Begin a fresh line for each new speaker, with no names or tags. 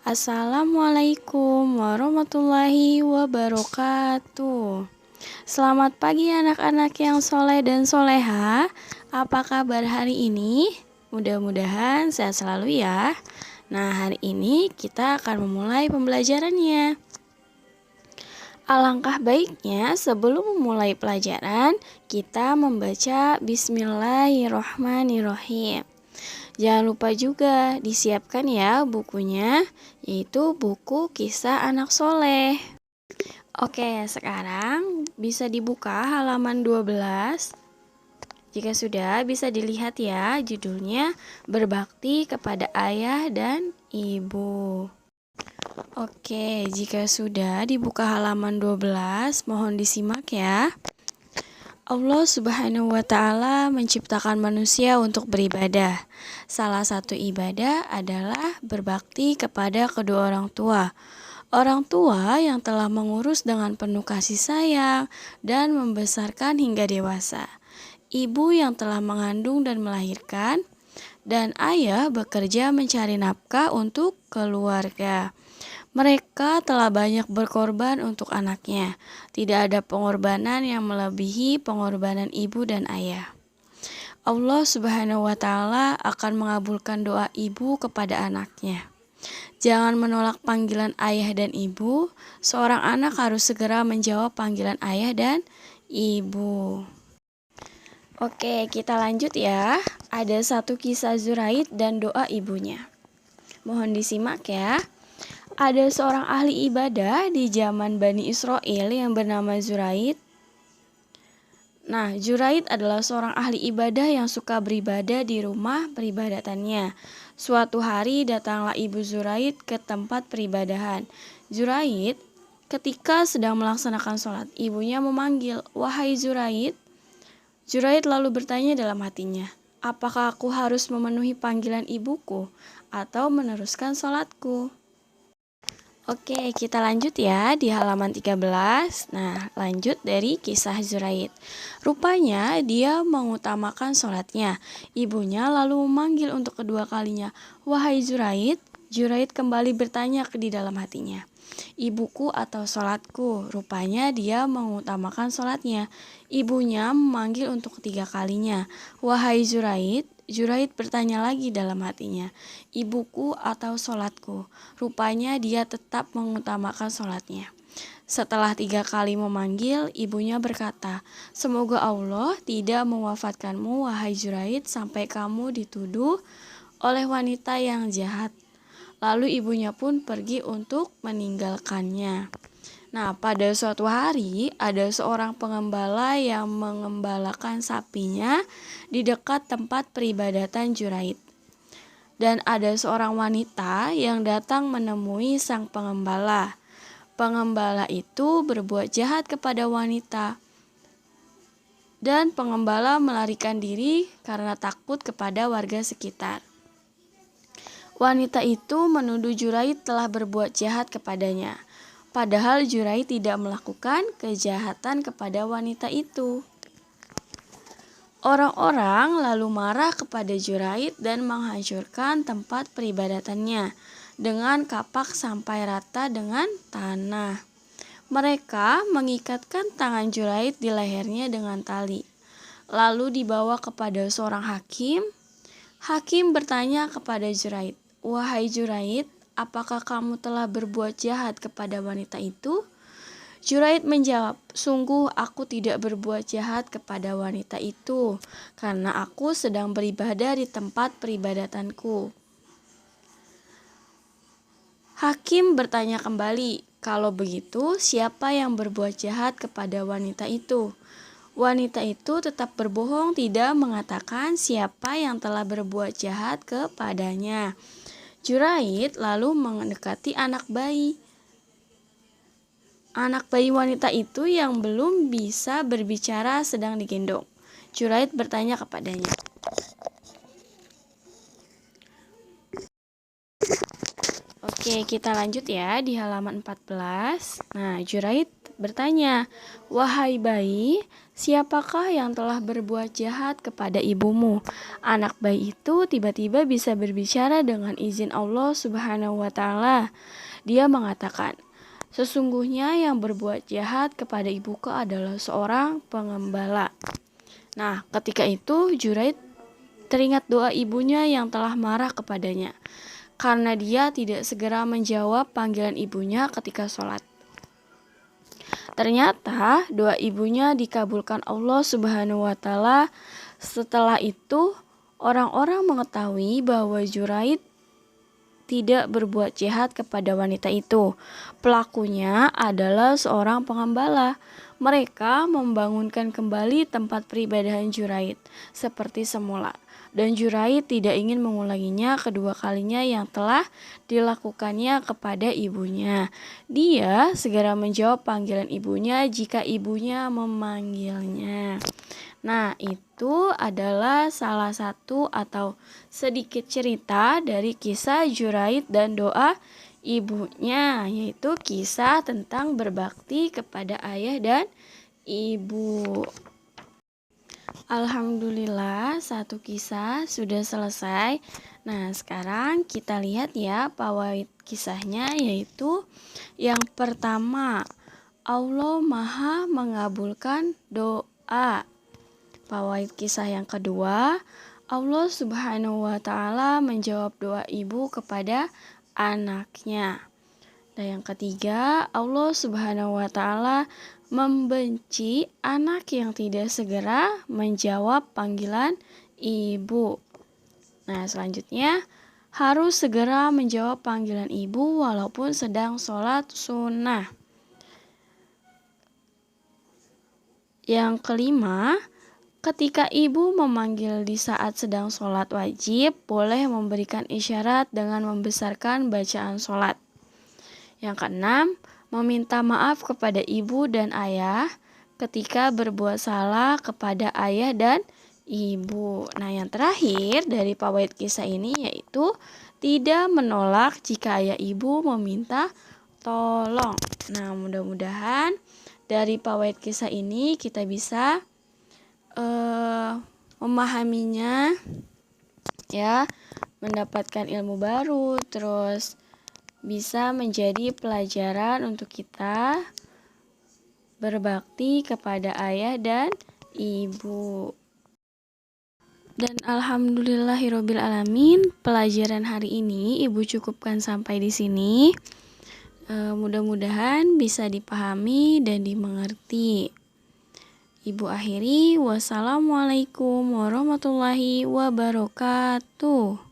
Assalamualaikum warahmatullahi wabarakatuh. Selamat pagi anak-anak yang soleh dan soleha. Apa kabar hari ini? Mudah-mudahan sehat selalu ya. Nah, hari ini kita akan memulai pembelajarannya. Alangkah baiknya sebelum memulai pelajaran, kita membaca Bismillahirrohmanirrohim. Jangan lupa juga disiapkan ya bukunya, yaitu buku kisah anak soleh. Oke, sekarang bisa dibuka halaman 12. Jika sudah, bisa dilihat ya judulnya Berbakti kepada Ayah dan Ibu. Oke, jika sudah dibuka halaman 12, mohon disimak ya. Allah Subhanahu wa Ta'ala menciptakan manusia untuk beribadah. Salah satu ibadah adalah berbakti kepada kedua orang tua. Orang tua yang telah mengurus dengan penuh kasih sayang dan membesarkan hingga dewasa. Ibu yang telah mengandung dan melahirkan. Dan ayah bekerja mencari nafkah untuk keluarga. Mereka telah banyak berkorban untuk anaknya. Tidak ada pengorbanan yang melebihi pengorbanan ibu dan ayah. Allah Subhanahu wa Ta'ala akan mengabulkan doa ibu kepada anaknya. Jangan menolak panggilan ayah dan ibu. Seorang anak harus segera menjawab panggilan ayah dan ibu. Oke, kita lanjut ya. Ada satu kisah Zuraid dan doa ibunya. Mohon disimak ya. Ada seorang ahli ibadah di zaman Bani Israel yang bernama Zuraid. Nah, Zuraid adalah seorang ahli ibadah yang suka beribadah di rumah peribadatannya. Suatu hari datanglah ibu Zuraid ke tempat peribadahan. Zuraid ketika sedang melaksanakan sholat, ibunya memanggil, "Wahai Zuraid." Zuraid lalu bertanya dalam hatinya, "Apakah aku harus memenuhi panggilan ibuku atau meneruskan sholatku?" Oke, kita lanjut ya di halaman 13. Nah, lanjut dari kisah Zuraid. Rupanya dia mengutamakan sholatnya. Ibunya lalu memanggil untuk kedua kalinya, "Wahai Zuraid." Zuraid kembali bertanya di dalam hatinya, "Ibuku atau sholatku?" Rupanya dia mengutamakan sholatnya. Ibunya memanggil untuk ketiga kalinya, "Wahai Zuraid." Zuraid bertanya lagi dalam hatinya, "Ibuku atau sholatku?" Rupanya dia tetap mengutamakan sholatnya. Setelah 3 kali memanggil, ibunya berkata, "Semoga Allah tidak mewafatkanmu, wahai Zuraid, sampai kamu dituduh oleh wanita yang jahat." Lalu ibunya pun pergi untuk meninggalkannya. Nah, pada suatu hari ada seorang pengembala yang mengembalakan sapinya di dekat tempat peribadatan Zuraid. Dan ada seorang wanita yang datang menemui sang pengembala. Pengembala itu berbuat jahat kepada wanita. Dan pengembala melarikan diri karena takut kepada warga sekitar. Wanita itu menuduh Zuraid telah berbuat jahat kepadanya. Padahal Zuraid tidak melakukan kejahatan kepada wanita itu. Orang-orang lalu marah kepada Zuraid dan menghancurkan tempat peribadatannya dengan kapak sampai rata dengan tanah. Mereka mengikatkan tangan Zuraid di lehernya dengan tali. Lalu dibawa kepada seorang hakim. Hakim bertanya kepada Zuraid, "Wahai Zuraid, apakah kamu telah berbuat jahat kepada wanita itu?" Zuraid menjawab, "Sungguh aku tidak berbuat jahat kepada wanita itu, karena aku sedang beribadah di tempat peribadatanku." Hakim bertanya kembali, "Kalau begitu, siapa yang berbuat jahat kepada wanita itu?" Wanita itu tetap berbohong, tidak mengatakan siapa yang telah berbuat jahat kepadanya. Zuraid lalu mendekati anak bayi. Anak bayi wanita itu yang belum bisa berbicara sedang digendong. Zuraid bertanya kepadanya, Oke, kita lanjut ya di halaman 14. Nah, Zuraid bertanya, "Wahai bayi, siapakah yang telah berbuat jahat kepada ibumu?" Anak bayi itu tiba-tiba bisa berbicara dengan izin Allah Subhanahu wa Ta'ala. Dia mengatakan, "Sesungguhnya yang berbuat jahat kepada ibuku adalah seorang pengembala." Nah, ketika itu Juraid teringat doa ibunya yang telah marah kepadanya karena dia tidak segera menjawab panggilan ibunya ketika sholat. Ternyata doa ibunya dikabulkan Allah Subhanahu wa Ta'ala. Setelah itu, orang-orang mengetahui bahwa Juraid tidak berbuat jahat kepada wanita itu. Pelakunya adalah seorang pengembala. Mereka membangunkan kembali tempat peribadahan Juraid seperti semula. Dan Juraid tidak ingin mengulanginya kedua kalinya yang telah dilakukannya kepada ibunya. Dia segera menjawab panggilan ibunya jika ibunya memanggilnya. Nah, itu adalah salah satu atau sedikit cerita dari kisah Juraid dan doa ibunya, yaitu kisah tentang berbakti kepada ayah dan ibu. Alhamdulillah, satu kisah sudah selesai. Nah, sekarang kita lihat ya fawaid kisahnya, yaitu yang pertama, Allah Maha mengabulkan doa. Fawaid kisah yang kedua, Allah Subhanahu wa Ta'ala menjawab doa ibu kepada anaknya. Dan yang ketiga, Allah Subhanahu wa Ta'ala membenci anak yang tidak segera menjawab panggilan ibu. Nah, selanjutnya harus segera menjawab panggilan ibu walaupun sedang sholat sunnah. Yang kelima, ketika ibu memanggil di saat sedang sholat wajib, boleh memberikan isyarat dengan membesarkan bacaan sholat. Yang keenam, meminta maaf kepada ibu dan ayah ketika berbuat salah kepada ayah dan ibu. Nah, yang terakhir dari fawaid kisah ini yaitu tidak menolak jika ayah ibu meminta tolong. Nah, mudah-mudahan dari fawaid kisah ini kita bisa memahaminya ya, mendapatkan ilmu baru, terus bisa menjadi pelajaran untuk kita berbakti kepada ayah dan ibu. Dan alhamdulillahirabbil alamin, pelajaran hari ini Ibu cukupkan sampai di sini. Mudah-mudahan bisa dipahami dan dimengerti. Ibu akhiri, wassalamualaikum warahmatullahi wabarakatuh.